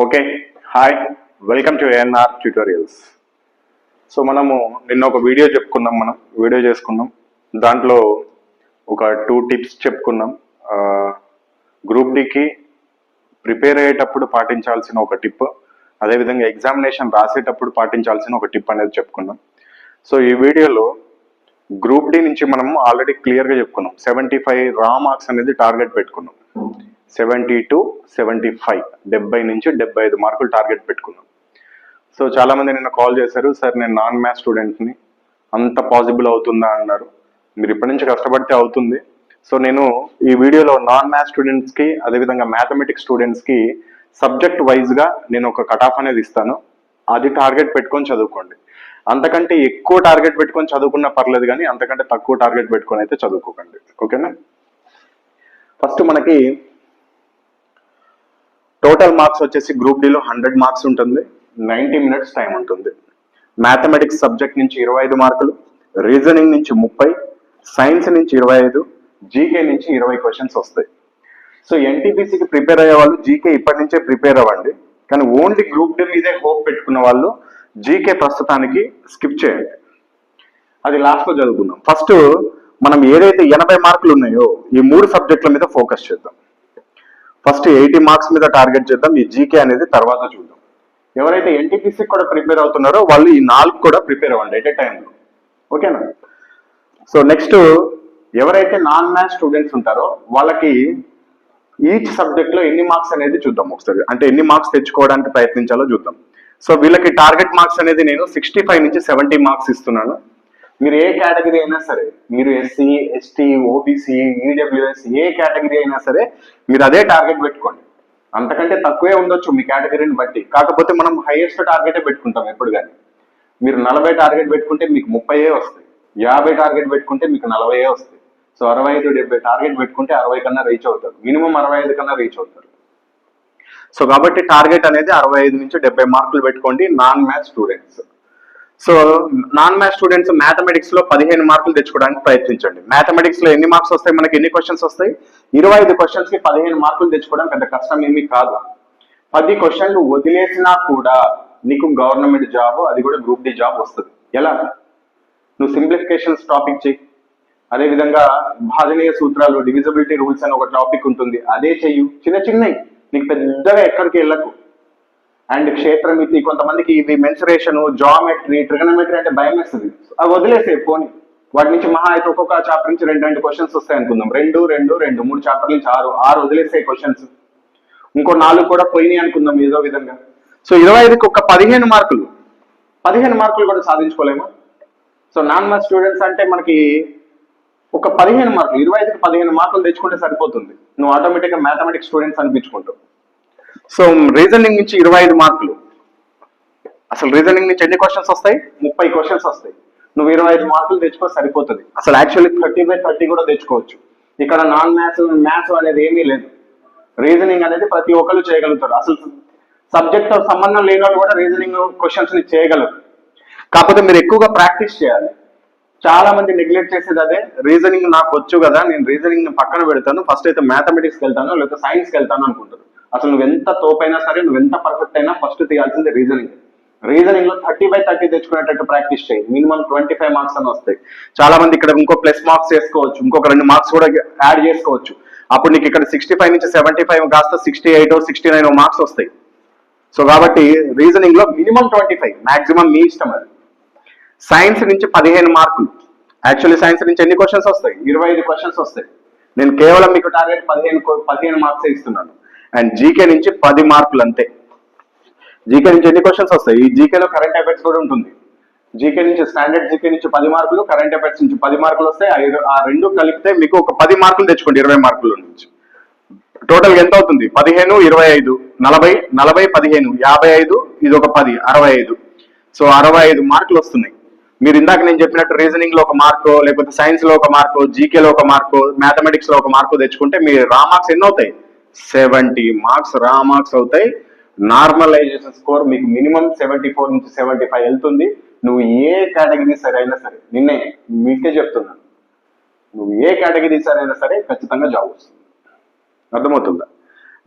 Okay, hi, welcome to ANR tutorials. So మనము నిన్న ఒక వీడియో చేసుకున్నాం. దాంట్లో ఒక 2 టిప్స్ చెప్పుకున్నాం. గ్రూప్ డికి ప్రిపేర్ అయ్యేటప్పుడు పాటించాల్సిన ఒక టిప్, అదేవిధంగా ఎగ్జామినేషన్ రాసేటప్పుడు పాటించాల్సిన ఒక టిప్ అనేది చెప్పుకున్నాం. సో ఈ వీడియోలో గ్రూప్ డి నుంచి మనము ఆల్రెడీ క్లియర్గా చెప్పుకున్నాం. 75 రా మార్క్స్ అనేది టార్గెట్ పెట్టుకున్నాం. 70 to 75, 70 నుంచి 75 మార్కులు టార్గెట్ పెట్టుకున్నాం. సో చాలా మంది నిన్న కాల్ చేశారు, సార్ నేను నాన్ మ్యాథ్స్ స్టూడెంట్ని, అంత పాసిబుల్ అవుతుందా అన్నారు. మీరు ఇప్పటి నుంచి కష్టపడితే అవుతుంది. సో నేను ఈ వీడియోలో నాన్ మ్యాథ్స్ స్టూడెంట్స్కి, అదేవిధంగా మ్యాథమెటిక్స్ స్టూడెంట్స్కి సబ్జెక్ట్ వైజ్గా నేను ఒక కట్ ఆఫ్ అనేది ఇస్తాను. అది టార్గెట్ పెట్టుకొని చదువుకోండి. అంతకంటే ఎక్కువ టార్గెట్ పెట్టుకొని చదువుకున్నా పర్లేదు, కానీ అంతకంటే తక్కువ టార్గెట్ పెట్టుకొని అయితే చదువుకోకండి. ఓకేనా? ఫస్ట్ మనకి టోటల్ మార్క్స్ వచ్చేసి గ్రూప్ డిలో 100 మార్క్స్ ఉంటుంది, 90 మినిట్స్ టైం ఉంటుంది. మ్యాథమెటిక్స్ సబ్జెక్ట్ నుంచి 25 మార్కులు, రీజనింగ్ నుంచి 30, సైన్స్ నుంచి 25, జీకే నుంచి 20 క్వశ్చన్స్ వస్తాయి. సో ఎన్టీపీసీకి ప్రిపేర్ అయ్యే వాళ్ళు జీకే ఇప్పటి నుంచే ప్రిపేర్ అవ్వండి. కానీ ఓన్లీ గ్రూప్ డి మీదే హోప్ పెట్టుకున్న వాళ్ళు జీకే ప్రస్తుతానికి స్కిప్ చేయండి. అది లాస్ట్లో చదువుకుందాం. ఫస్ట్ మనం ఏదైతే 80 మార్కులు ఉన్నాయో ఈ 3 సబ్జెక్టుల మీద ఫోకస్ చేద్దాం. ఫస్ట్ 80 మార్క్స్ మీద టార్గెట్ చేద్దాం. ఈ జీకే అనేది తర్వాత చూద్దాం. ఎవరైతే ఎన్టీపీసీకి కూడా ప్రిపేర్ అవుతున్నారో వాళ్ళు ఈ 4 కూడా ప్రిపేర్ అవ్వండి ఎట్ ఏ టైంలో. ఓకేనా? సో నెక్స్ట్ ఎవరైతే నాన్ మ్యాథ్స్ స్టూడెంట్స్ ఉంటారో వాళ్ళకి ఈచ్ సబ్జెక్ట్ లో ఎన్ని మార్క్స్ అనేది చూద్దాం ఒకసారి. అంటే ఎన్ని మార్క్స్ తెచ్చుకోవడానికి ప్రయత్నించాలో చూద్దాం. సో వీళ్ళకి టార్గెట్ మార్క్స్ అనేది నేను 65 నుంచి 70 మార్క్స్ ఇస్తున్నాను. మీరు ఏ కేటగిరీ అయినా సరే, మీరు ఎస్సీ, ఎస్టీ, ఓబీసీ, ఈడబ్ల్యూఎస్, ఏ కేటగిరీ అయినా సరే మీరు అదే టార్గెట్ పెట్టుకోండి. అంతకంటే తక్కువే ఉండొచ్చు మీ కేటగిరీని బట్టి. కాకపోతే మనం హైయెస్ట్ టార్గెటే పెట్టుకుంటాం ఎప్పుడు కానీ. మీరు 40 టార్గెట్ పెట్టుకుంటే మీకు 30 వస్తాయి, 50 టార్గెట్ పెట్టుకుంటే మీకు 40 వస్తాయి. సో 65, 70 టార్గెట్ పెట్టుకుంటే 60 కన్నా రీచ్ అవుతారు, మినిమం 65 కన్నా రీచ్ అవుతారు. సో కాబట్టి టార్గెట్ అనేది 65 నుంచి 70 మార్కులు పెట్టుకోండి non maths students. So non maths students mathematics లో 15 మార్కులు తెచ్చుకోవడానికి ప్రయత్నించండి. మ్యాథమెటిక్స్ లో ఎన్ని మార్క్స్ వస్తాయి మనకి, ఎన్ని క్వశ్చన్స్ వస్తాయి? 25 క్వశ్చన్స్ కి 15 మార్కులు తెచ్చుకోవడం పెద్ద కష్టం ఏమీ కాదు. 10 క్వశ్చన్లు వదిలేసినా కూడా నీకు గవర్నమెంట్ జాబ్, అది కూడా గ్రూప్ డి జాబ్ వస్తుంది. ఎలా? నువ్వు సింప్లిఫికేషన్స్ టాపిక్ చెయ్యి, అదేవిధంగా భాజనీయ సూత్రాలు, డివిజిబిలిటీ రూల్స్ అని ఒక టాపిక్ ఉంటుంది, అదే చెయ్యు. చిన్నవి, నీకు పెద్దగా ఎక్కడికి వెళ్ళకు. అండ్ క్షేత్రమితి, కొంతమందికి ఇవి మెన్సురేషన్, జామెట్రీ, ట్రిగనమెట్రీ అంటే భయం వేస్తుంది. అవి వదిలేసే పోనీ. వాటి నుంచి మహా అయితే ఒక్కొక్క చాప్టర్ నుంచి 2 క్వశ్చన్స్ వస్తాయి అనుకుందాం. 2, 3 చాప్టర్ నుంచి 6 వదిలేసే క్వశ్చన్స్. ఇంకో 4 కూడా పోయినాయి అనుకుందాం ఏదో విధంగా. సో 25కి ఒక 15 మార్కులు కూడా సాధించుకోలేమా? సో నాన్ మ్యాథ్స్ స్టూడెంట్స్ అంటే మనకి ఒక 15 మార్కులు, 25కి 15 మార్కులు తెచ్చుకుంటే సరిపోతుంది. నువ్వు ఆటోమేటిక్గా మ్యాథమెటిక్స్ స్టూడెంట్స్ అనిపించుకుంటావు. సో రీజనింగ్ నుంచి 25 మార్కులు. అసలు రీజనింగ్ నుంచి ఎన్ని క్వశ్చన్స్ వస్తాయి? 30 క్వశ్చన్స్ వస్తాయి. నువ్వు 25 మార్కులు తెచ్చుకో సరిపోతుంది. అసలు యాక్చువల్లీ 30/30 కూడా తెచ్చుకోవచ్చు. ఇక్కడ నాన్ మ్యాథ్స్ అనేది ఏమీ లేదు. రీజనింగ్ అనేది ప్రతి ఒక్కరు చేయగలుగుతారు. అసలు సబ్జెక్ట్ సంబంధం లేని వాళ్ళు కూడా రీజనింగ్ క్వశ్చన్స్ ని చేయగలరు. కాకపోతే మీరు ఎక్కువగా ప్రాక్టీస్ చేయాలి. చాలా మంది నెగ్లెక్ట్ చేసేది అదే. రీజనింగ్ నాకు వచ్చు కదా, నేను రీజనింగ్ పక్కన పెడతాను, ఫస్ట్ అయితే మ్యాథమెటిక్స్కి వెళ్తాను లేకపోతే సైన్స్కి వెళ్తాను అనుకుంటారు. అసలు నువ్వు ఎంత తోపైనా సరే, నువ్వు ఎంత పర్ఫెక్ట్ అయినా ఫస్ట్ తీయాల్సింది రీజనింగ్. రీజనింగ్ లో 30/30 తెచ్చుకునేటట్టు ప్రాక్టీస్ చేయి. మినిమం 25 మార్క్స్ అని వస్తాయి. చాలా మంది ఇక్కడ ఇంకో ప్లస్ మార్క్స్ చేసుకోవచ్చు, ఇంకొక 2 మార్క్స్ కూడా యాడ్ చేసుకోవచ్చు. అప్పుడు నీకు ఇక్కడ 65 నుంచి 75 కాస్త 68, 69 మార్క్స్ వస్తాయి. సో కాబట్టి రీజనింగ్ లో మినిమం 25, మాక్సిమం మీ ఇష్టం అది. సైన్స్ నుంచి 15 మార్కులు. యాక్చువల్లీ సైన్స్ నుంచి ఎన్ని క్వశ్చన్స్ వస్తాయి? 25 క్వశ్చన్స్ వస్తాయి. నేను కేవలం మీకు టార్గెట్ 15 మార్క్స్ ఇస్తున్నాను. అండ్ జీకే నుంచి 10 మార్కులు అంతే. జీకే నుంచి ఎన్ని క్వశ్చన్స్ వస్తాయి? ఈ జీకేలో కరెంట్ అఫైర్స్ కూడా ఉంటుంది. జీకే నుంచి స్టాండర్డ్ జీకే నుంచి 10 మార్కులు, కరెంట్ అఫైర్స్ నుంచి 10 మార్కులు వస్తాయి. ఆ 2 కలిపితే మీకు ఒక 10 మార్కులు తెచ్చుకోండి 20 మార్కుల నుంచి. టోటల్ ఎంత అవుతుంది? 15, 25, 40, 40, 15, 55, ఇది ఒక 10, 65. సో 65 మార్కులు వస్తున్నాయి. మీరు ఇందాక నేను చెప్పినట్టు రీజనింగ్ లో ఒక మార్కు, లేకపోతే సైన్స్ లో ఒక మార్కు, జీకేలో ఒక మార్కు, మ్యాథమెటిక్స్ లో ఒక మార్కు తెచ్చుకుంటే మీ రా మార్క్స్ ఎన్ని అవుతాయి? 70 మార్క్స్ రా మార్క్స్ అవుతాయి. నార్మలైజేషన్ స్కోర్ మీకు మినిమం 74 నుంచి 75 వెళ్తుంది. నువ్వు ఏ కేటగిరీ సరే అయినా సరే, మీకే చెప్తున్నాను, నువ్వు ఏ కేటగిరీ సరే అయినా సరే ఖచ్చితంగా జాబ్ వస్తుంది. అర్థమవుతుందా?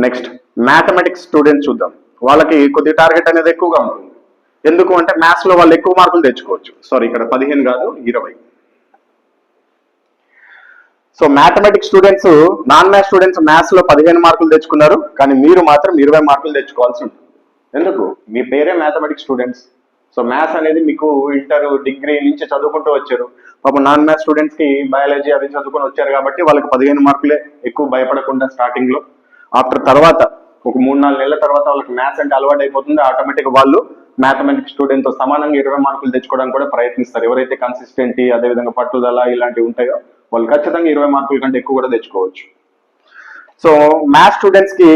నెక్స్ట్ మ్యాథమెటిక్స్ స్టూడెంట్ చూద్దాం. వాళ్ళకి కొద్ది టార్గెట్ అనేది ఎక్కువగా ఉంటుంది. ఎందుకు అంటే మ్యాథ్స్ లో వాళ్ళు ఎక్కువ మార్కులు తెచ్చుకోవచ్చు. సారీ, ఇక్కడ 15 కాదు 20. So mathematics students, non maths students maths లో 15 మార్కులు తెచ్చుకున్నారు, కానీ మీరు మాత్రం 20 మార్కులు తెచ్చుకోవాల్సి ఉంటుంది. ఎందుకు? మీ పేరే మ్యాథమెటిక్స్ స్టూడెంట్స్. సో మ్యాథ్స్ అనేది మీకు ఇంటర్ డిగ్రీ నుంచి చదువుకుంటూ వచ్చారు. పాపం నాన్ మ్యాథ్స్ స్టూడెంట్స్ కి బయాలజీ అవి చదువుకొని వచ్చారు కాబట్టి వాళ్ళకి 15 మార్కులే, ఎక్కువ భయపడకుండా స్టార్టింగ్ లో. ఆఫ్టర్ తర్వాత ఒక 3-4 నెలల తర్వాత వాళ్ళకి మ్యాథ్స్ అంటే అలవాటు అయిపోతుంది. ఆటోమేటిక్ వాళ్ళు మ్యాథమెటిక్స్ స్టూడెంట్ తో సమానంగా 20 మార్కులు తెచ్చుకోవడానికి కూడా ప్రయత్నిస్తారు. ఎవరైతే కన్సిస్టెంటీ, అదేవిధంగా పట్టుదల ఇలాంటివి ఉంటాయో వాళ్ళు ఖచ్చితంగా 20 మార్కుల కంటే ఎక్కువ కూడా తెచ్చుకోవచ్చు. సో మ్యాథ్స్ స్టూడెంట్స్ కి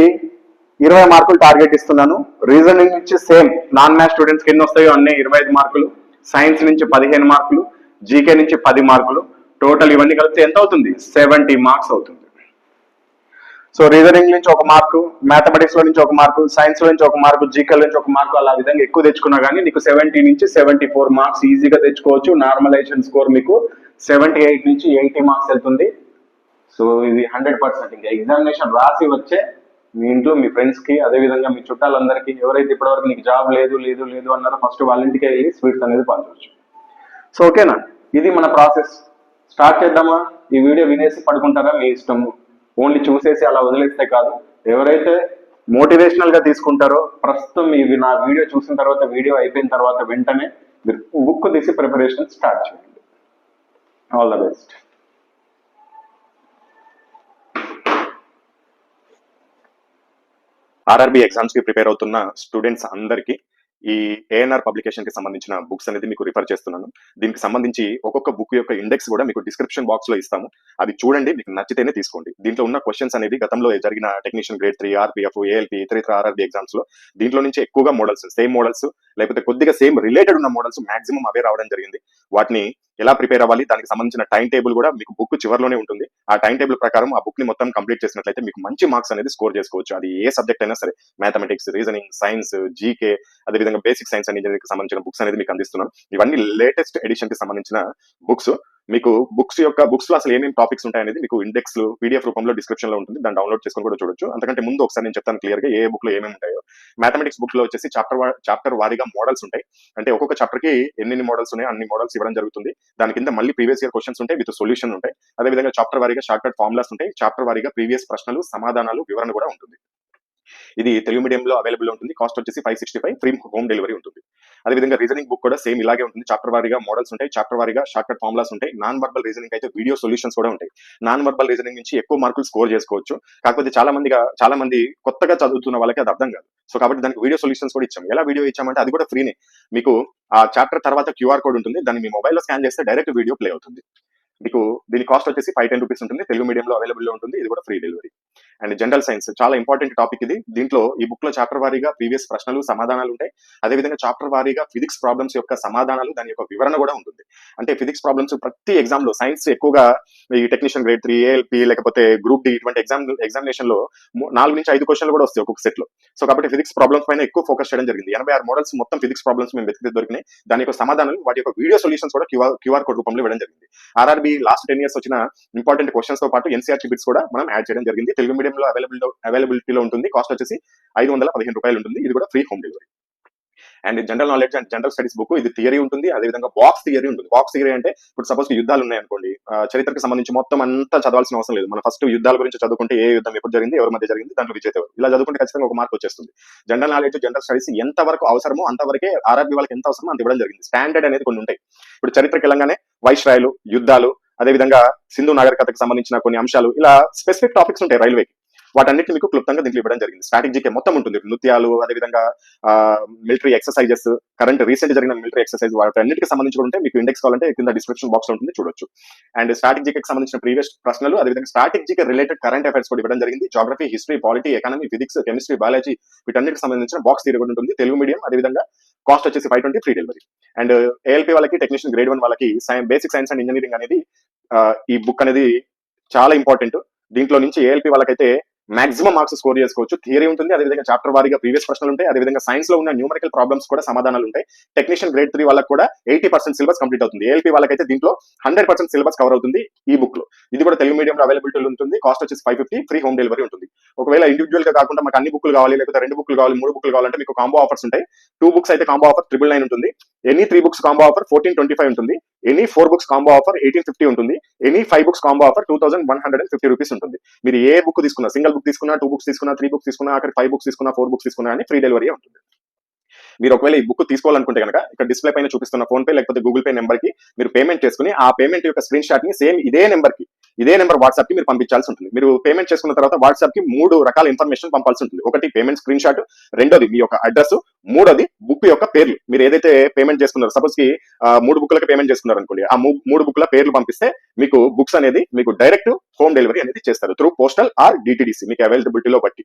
20 మార్కులు టార్గెట్ ఇస్తున్నాను. రీజనింగ్ నుంచి సేమ్ నాన్ మ్యాథ్స్ స్టూడెంట్స్ కి ఎన్ని వస్తాయో అన్నీ 25 మార్కులు, సైన్స్ నుంచి 15 మార్కులు, జీకే నుంచి 10 మార్కులు, టోటల్ ఇవన్నీ కలిపితే ఎంత అవుతుంది? 70 మార్క్స్ అవుతుంది. సో రీజనింగ్ నుంచి ఒక మార్కు, మ్యాథమెటిక్స్ లో నుంచి ఒక మార్కు, సైన్స్ లో నుంచి ఒక మార్కు, జీకే నుంచి ఒక మార్కు, అలా విధంగా ఎక్కువ తెచ్చుకున్నా కానీ నీకు 70 నుంచి 74 మార్క్స్ ఈజీగా తెచ్చుకోవచ్చు. నార్మలైజేషన్ స్కోర్ మీకు 78 నుంచి 80 మార్క్స్ వెళ్తుంది. సో ఇది 100%. ఇంకా ఎగ్జామినేషన్ రాసి వచ్చే మీ ఇంట్లో మీ ఫ్రెండ్స్ కి, అదేవిధంగా మీ చుట్టాలందరికీ, ఎవరైతే ఇప్పటివరకు నీకు జాబ్ లేదు లేదు లేదు అన్నారో ఫస్ట్ వాళ్ళ ఇంటికి వెళ్ళి స్వీట్స్ అనేది పంచవచ్చు. సో ఓకేనా, ఇది మన ప్రాసెస్. స్టార్ట్ చేద్దామా? ఈ వీడియో వినేసి పడుకుంటారా మీ ఇష్టము, ఓన్లీ చూసేసి అలా వదిలేస్తే కాదు. ఎవరైతే మోటివేషనల్ గా తీసుకుంటారో ప్రస్తుతం ఇవి నా వీడియో చూసిన తర్వాత, వీడియో అయిపోయిన తర్వాత వెంటనే మీరు బుక్ తీసి ప్రిపరేషన్ స్టార్ట్ చేయండి. All the best. RRB exams కి ప్రిపేర్ అవుతున్న స్టూడెంట్స్ అందరికీ ఈ ఏఎన్ఆర్ పబ్లికేషన్ కి సంబంధించిన బుక్స్ అనేది మీకు రిఫర్ చేస్తున్నాను. దీనికి సంబంధించి ఒక్కొక్క బుక్ యొక్క ఇండెక్స్ కూడా మీకు డిస్క్రిప్షన్ బాక్స్ లో ఇస్తాము. అది చూడండి, మీకు నచ్చితేనే తీసుకోండి. దీంట్లో ఉన్న క్వశ్చన్స్ అనేది గతంలో జరిగిన టెక్నీషియన్ గ్రేడ్ 3, ఆర్పిఎఫ్, ఏఎల్పి, ఇతర ఆర్ఆర్బి ఎగ్జామ్స్ లో దీంట్లో నుంచి ఎక్కువగా మోడల్స్, సేమ్ మోడల్స్ లేకపోతే కొద్దిగా సేమ్ రిలేటెడ్ ఉన్న మోడల్స్ మాక్సిమం అవే రావడం జరిగింది. వాటిని ఎలా ప్రిపేర్ అవ్వాలి, దానికి సంబంధించిన టైం టేబుల్ కూడా మీకు బుక్ చివరిలోనే ఉంటుంది. ఆ టైం టేబుల్ ప్రకారం ఆ బుక్ ని మొత్తం కంప్లీట్ చేసినట్లయితే మీకు మంచి మార్క్స్ అనేది స్కోర్ చేసుకోవచ్చు. అది ఏ సబ్జెక్ట్ అయినా సరే, మ్యాథమెటిక్స్, రీజనింగ్, సైన్స్, జీకే, అదేవిధంగా బేసిక్ సైన్స్ అండ్ ఇంజనీరింగ్ కి సంబంధించిన బుక్స్ అనేది మీకు అందిస్తున్నాను. ఇవన్నీ లేటెస్ట్ ఎడిషన్ కి సంబంధించిన బుక్స్. మీకు బుక్స్ లో అసలు ఏమేమి టాపిక్స్ ఉంటాయనేది మీకు ఇండెక్స్ పీడిఎఫ్ రూపంలో డిస్క్రిప్షన్ లో ఉంటుంది. దాన్ని డౌన్లోడ్ చేసుకొని కూడా చూడొచ్చు. అంతకంటే ముందు ఒకసారి నేను చెప్తాను క్లియర్ గా ఏ బుక్ లో ఏమేమి ఉంటాయో. మ్యాథమెటిక్స్ బుక్ లో వచ్చేసి చాప్టర్ వారీగా మోడల్స్ ఉంటాయి. అంటే ఒక్కొక్క చాప్టర్ కి ఎన్ని మోడల్స్ ఉన్నాయో అన్ని మోడల్స్ ఇవ్వడం జరుగుతుంది. దాని కింద మళ్ళీ ప్రీవియస్ ఇయర్ క్వశ్చన్స్ ఉంటాయి, విత్ సొల్యూషన్ ఉంటాయి. అదేవిధంగా చాప్టర్ వారీగా షార్ట్ కట్ ఫార్ములాస్ ఉంటాయి. చాప్టర్ వారీగా ప్రీవియస్ ప్రశ్నలు, సమాధానాలు, వివరణ కూడా ఉంటుంది. ఇది తెలుగు మీడియంలో అవైలబుల్ ఉంటుంది. కాస్ట్ వచ్చేసి 565, ఫ్రీ హోమ్ డెలివరీ ఉంటుంది. అదేవిధంగా రీజనింగ్ బుక్ కూడా సేమ్ ఇలాగే ఉంటుంది. చాప్టర్ వారీగా మోడల్స్ ఉంటాయి, చాప్టర్ వారీగా షార్ట్ కట్ ఫార్ములాస్ ఉంటాయి. నాన్ వర్బల్ రీజనింగ్ అయితే వీడియో సొల్యూషన్స్ కూడా ఉంటాయి. నాన్ వర్బల్ రీజనింగ్ నుంచి ఎక్కువ మార్కులు స్కోర్ చేసుకోవచ్చు. కాకపోతే చాలా మంది కొత్తగా చదువుతున్న వాళ్ళకి అది అర్థం కాదు. సో కాబట్టి దానికి వీడియో సొల్యూషన్స్ కూడా ఇచ్చాం. ఎలా వీడియో ఇచ్చామంటే అది కూడా ఫ్రీనే. మీకు ఆ చాప్టర్ తర్వాత క్యూఆర్ కోడ్ ఉంటుంది. దాన్ని మీ మొబైల్లో స్కాన్ చేస్తే డైరెక్ట్ వీడియో ప్లే అవుతుంది. మీకు దీని కాస్ట్ వచ్చేసి 510 రూపీస్ ఉంటుంది. తెలుగు మీడియంలో అవైలబుల్ ఉంటుంది. ఇది కూడా free delivery. And general science చాలా ఇంపార్టెంట్ టాపిక్ ఇది. దీంట్లో ఈ బుక్ లో చాప్టర్ వారీగా ప్రీవియస్ ప్రశ్నలు, సమాధానాలు ఉంటాయి. అదేవిధంగా చాప్టర్ వారీగా ఫిజిక్స్ ప్రాబ్లమ్స్ యొక్క సమాధానాలు, దాని యొక్క వివరణ కూడా ఉంటుంది. అంటే ఫిజిక్స్ ప్రాబ్లమ్స్ ప్రతి ఎగ్జామ్ లో, సైన్స్ ఎక్కువగా ఈ టెక్నీషియన్ గ్రేడ్ 3, ఏఎల్పి లేకపోతే గ్రూప్ డి ఇటువంటి ఎగ్జామినేషన్ లో 4 నుంచి 5 క్వశ్చన్లు కూడా వస్తాయి ఒక్కొక్క సెట్ లో. సో కాబట్టి ఫిజిక్స్ ప్రాబ్లమ్స్ పైన ఎక్కువ ఫోకస్ చేయడం జరిగింది. 86 మోడల్స్ మొత్తం ఫిజిక్స్ ప్రాబ్లమ్స్ మేము వెతికి దొరికినాయి. దాని యొక్క సమాధానాలు, వాటి యొక్క వీడియో సొల్యూషన్స్ కూడా క్యూఆర్ కోడ్ రూపంలో ఇవ్వడం జరిగింది. ఆర్ఆర్బి లాస్ట్ 10 years వచ్చిన ఇంపార్టెంట్ క్వశ్చన్స్ తో పాటు ఎన్సీఆర్టీ బిట్స్ కూడా మనం యాడ్ చేయడం జరిగింది. తెలుగు మీడియంలో అవైలబిలిటీలో ఉంటుంది. కాస్ట్ వచ్చేసి 515 రూపాయలు ఉంటుంది. ఇది కూడా free home delivery. And general knowledge and general studies book, ఇది థియరీ ఉంటుంది. అదేవిధంగా బాక్స్ థియరీ ఉంటుంది. బాక్స్ థియరీ అంటే ఇప్పుడు సపోజ్ యుద్ధాలు ఉన్నాయనుకోండి, చరిత్రకు సంబంధించి మొత్తం అంతా చదవాల్సిన అవసరం లేదు. మనం ఫస్ట్ యుద్ధాల గురించి చదువుకుంటే ఏ యుద్ధం ఎప్పుడు జరిగింది, ఎవరి మధ్య జరిగింది, దాంట్లో విజేత ఎవరు, ఇలా చదువుకుంటే ఖచ్చితంగా ఒక మార్క్ వచ్చేస్తుంది. జనరల్ నాలెడ్జ్, జనరల్ స్టడీస్ ఎంత వరకు అవసరమో అంతవరకే ఆర్ఆర్బీ వాళ్ళకి ఎంత అవసరమో అంత ఇవ్వడం జరిగింది. స్టాండర్డ్ అనేది కొన్ని ఉంటాయి. ఇప్పుడు చరిత్రకి వెళ్ళంగానే వైస్రాయలు, యుద్ధాలు, అదేవిధంగా సింధు నాగరికతకు సంబంధించిన కొన్ని అంశాలు, ఇలా స్పెసిఫిక్ టాపిక్స్ ఉంటాయి రైల్వేకి. వాటన్నిటిని మీకు క్లుప్తంగా దీంట్లో ఇవ్వడం జరిగింది. స్ట్రాటజీకే మొత్తం ఉంటుంది. నృత్యాలు, అదేవిధంగా మిలిటరీ ఎక్సర్సైజెస్, కరెంట్ రీసెంట్ జరిగిన మిలిటరీ ఎక్సర్సైజ్, వాటన్నిటికి సంబంధించి కూడా ఉంటే మీకు ఇండెక్స్ కావాలంటే కింద డిస్క్రిప్షన్ బాక్స్ ఉంటుంది, చూడొచ్చు. అండ్ స్ట్రాటజీకి సంబంధించిన ప్రీవియస్ ప్రశ్నలు, అదేవిధంగా స్ట్రాటజీకి రిలేటెడ్ కరెంట్ అఫైర్స్ కూడా ఇవ్వడం జరిగింది. Geography, history, polity, economy, physics, chemistry, biology, వీటన్నిటికి సంబంధించిన బాక్స్ థియరీ కూడా ఉంటుంది. తెలుగు మీడియం, అదేవిధంగా కాస్ట్ వచ్చేసి 520, ఫ్రీ డెలివరీ. అండ్ ఏఎల్పీ వాళ్ళకి, టెక్నీషియన్ గ్రేడ్ 1 వాళ్ళకి బేసిక్ సైన్స్ అండ్ ఇంజనీరింగ్ అనేది ఈ బుక్ అనేది చాలా ఇంపార్టెంట్. దీంట్లో నుంచి ఏఎల్పీ వాళ్ళకైతే మాక్సిమం మార్క్స్ స్కోర్ చేసుకోవచ్చు. థియరీ ఉంటుంది, అదేవిధంగా చాప్టర్ వారీగా ప్రీవియస్ ప్రశ్నలు ఉంటాయి, అదేవిధంగా సైన్స్ లో ఉన్న న్యూమరికల్ ప్రాబ్లమ్స్ కూడా సమాధానాలు ఉంటాయి. టెక్నీషియన్ గ్రేడ్ 3 వాళ్ళకి కూడా 80% సిలబస్ కంప్లీట్ అవుతుంది. ఏఎల్పీ వాళ్ళకైతే దీంట్లో 100% సిలబస్ కవర్ అవుతుంది ఈ బుక్ లో. ఇది కూడా తెలుగు మీడియంలో అవైలబిలిటీ ఉంటుంది. కాస్ట్ వచ్చేసి 550, ఫ్రీ హోమ్ డెలివరీ ఉంటుంది. ఒకవేళ ఇండివిజువల్ గా కాకుండా మాకు అన్ని బుక్లు కావాలి, లేకపోతే 2 బుక్లు కావాలి, 3 బుక్లు కావాలంటే మీకు కాంబో ఆఫర్స్ ఉంటాయి. 2 బుక్స్ అయితే కాంబో ఆఫర్ 999 ఉంటుంది. ఎనీ 3 బుక్స్ కాంబో ఆఫర్ 1425 ఉంటుంది. ఎనీ 4 బుక్స్ కాంబో ఆఫర్ 1850 ఉంటుంది. Any 5 books combo offer 2150 rupees ఉంటుంది. మీరు ఏ బుక్ తీసుకున్నా, సింగిల్ బుక్ తీసుకున్నా, 2 బుక్స్ తీసుకున్నా, 3 బుక్స్ తీసుకున్నా, అక్కడ 5 బుక్స్ తీసుకున్నా, 4 బుక్స్ తీసుకున్నా అని ఫ్రీ డెలివరీ ఉంటుంది. మీరు ఒకవేళ ఈ బుక్ తీసుకోవాలనుకుంటే కనుక ఇక్కడ డిస్ప్లే పైన చూపిస్తున్న ఫోన్ పే లేకపోతే గూగుల్ పే నెంబర్ కి మీరు పేమెంట్ చేసుకుని ఆ పేమెంట్ యొక్క స్క్రీన్ షాట్ ని సేమ్ ఇదే నెంబర్ వాట్సాప్ కి మీరు పంపించాల్సి ఉంటుంది. మీరు పేమెంట్ చేసుకున్న తర్వాత వాట్సాప్ కి 3 రకాల ఇన్ఫర్మేషన్ పంపాల్సి ఉంటుంది. ఒకటి పేమెంట్ స్క్రీన్ షాట్, రెండోది మీ యొక్క అడ్రస్, మూడోది బుక్ యొక్క పేర్లు. మీరు ఏదైతే పేమెంట్ చేసుకున్నారో, సపోజ్ కి 3 బుక్లకి పేమెంట్ చేసుకున్నారు అనుకోండి, ఆ 3 బుక్ల పేర్లు పంపిస్తే మీకు బుక్స్ అనేది మీకు డైరెక్ట్ హోమ్ డెలివరీ అనేది చేస్తారు త్రూ పోస్టల్ ఆర్ డిటిడిసి మీకు అవైలబిలిటీలో బట్టి.